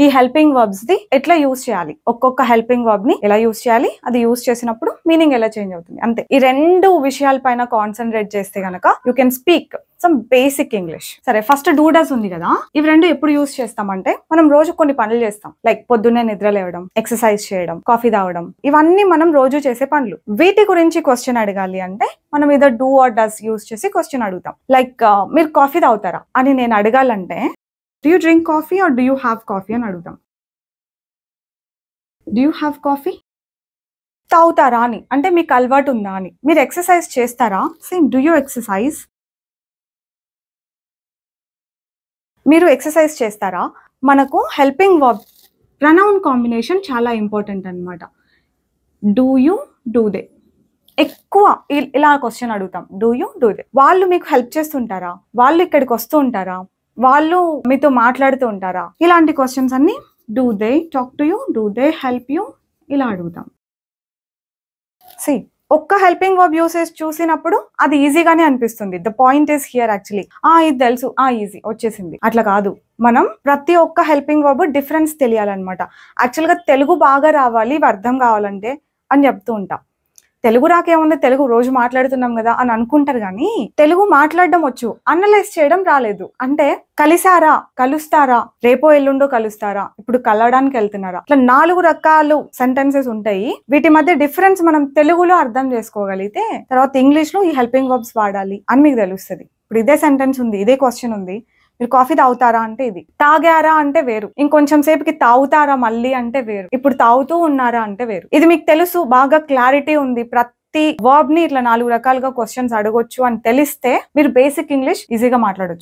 ఈ helping verbs the ఎట్లా use చేయాలి, ఒక్కొక్క హెల్పింగ్ వర్బ్ ని ఎలా యూజ్ చేయాలి, అది యూజ్ చేసినప్పుడు మీనింగ్ ఎలా చేంజ్ అవుతుంది, అంతే. ఈ రెండు విషయాలపైన కాన్సన్ట్రేట్ చేస్తే గనక you can speak some basic English. సరే, ఫస్ట్ డూ డస్ ఉంది కదా, ఇవి రెండు ఎప్పుడు యూజ్ చేస్తామంటే మనం రోజు కొన్ని పనులు చేస్తాం. లైక్ పొద్దున్నే నిద్ర లేవడం, ఎక్సర్సైజ్ చేయడం, కాఫీ తాగడం, ఇవన్నీ మనం రోజు చేసే పనులు. వీటి గురించి క్వశ్చన్ అడగాలి అంటే మనం ఏదో డూ ఆర్ డస్ యూజ్ చేసి క్వశ్చన్ అడుగుతాం. లైక్ మీరు కాఫీ తాగుతారా అని నేను అడగాలంటే do you drink coffee or do you have coffee అని అడుగుతాం. Do you have coffee? తాగుతారా అని అంటే మీకు అలవాటు ఉందా అని. మీరు ఎక్సర్సైజ్ చేస్తారా? Same, do you exercise? మీరు ఎక్సర్సైజ్ చేస్తారా? మనకు హెల్పింగ్ వర్బ్ ప్రనౌన్ కాంబినేషన్ చాలా ఇంపార్టెంట్ అనమాట. Do you, do they. ఎక్కువ ఇలా క్వశ్చన్ అడుగుతాం, డూ యూ, డూ దే. వాళ్ళు మీకు హెల్ప్ చేస్తుంటారా? వాళ్ళు ఇక్కడికి వస్తూ ఉంటారా? వాళ్ళు మీతో మాట్లాడుతూ ఉంటారా? ఇలాంటి క్వశ్చన్స్ అన్ని do they talk to you, do they help you, ఇలా అడుగుతాం. సి, ఒక్క హెల్పింగ్ వర్బ్ యూసేజ్ చూసినప్పుడు అది ఈజీగానే అనిపిస్తుంది. The point is here actually. ఇది తెలుసు, ఈజీ వచ్చేసింది, అట్లా కాదు. మనం ప్రతి ఒక్క హెల్పింగ్ వర్బ్ డిఫరెన్స్ తెలియాలన్నమాట. యాక్చువల్గా తెలుగు బాగా రావాలి, ఇవి అర్థం కావాలంటే అని చెప్తూ ఉంటాం. తెలుగు రాకేముంది, తెలుగు రోజు మాట్లాడుతున్నాం కదా అని అనుకుంటారు, కానీ తెలుగు మాట్లాడడం వచ్చు, అనలైజ్ చేయడం రాలేదు. అంటే కలిసారా, కలుస్తారా, రేపో ఎల్లుండో కలుస్తారా, ఇప్పుడు కలవడానికి వెళ్తున్నారా, అట్లా 4 రకాలు సెంటెన్సెస్ ఉంటాయి. వీటి మధ్య డిఫరెన్స్ మనం తెలుగులో అర్థం చేసుకోగలిగితే తర్వాత ఇంగ్లీష్ లో ఈ హెల్పింగ్ వర్బ్స్ వాడాలి అని మీకు తెలుస్తుంది. ఇప్పుడు ఇదే సెంటెన్స్ ఉంది, ఇదే క్వశ్చన్ ఉంది, మీరు కాఫీ తాగుతారా అంటే ఇది, తాగారా అంటే వేరు, ఇంకొంచెం సేపుకి తాగుతారా మళ్ళీ అంటే వేరు, ఇప్పుడు తాగుతూ ఉన్నారా అంటే వేరు. ఇది మీకు తెలుసు, బాగా క్లారిటీ ఉంది, ప్రతి వర్బ్ ని ఇట్లా 4 రకాలుగా క్వశ్చన్స్ అడగొచ్చు అని తెలిస్తే మీరు బేసిక్ ఇంగ్లీష్ ఈజీగా మాట్లాడొచ్చు.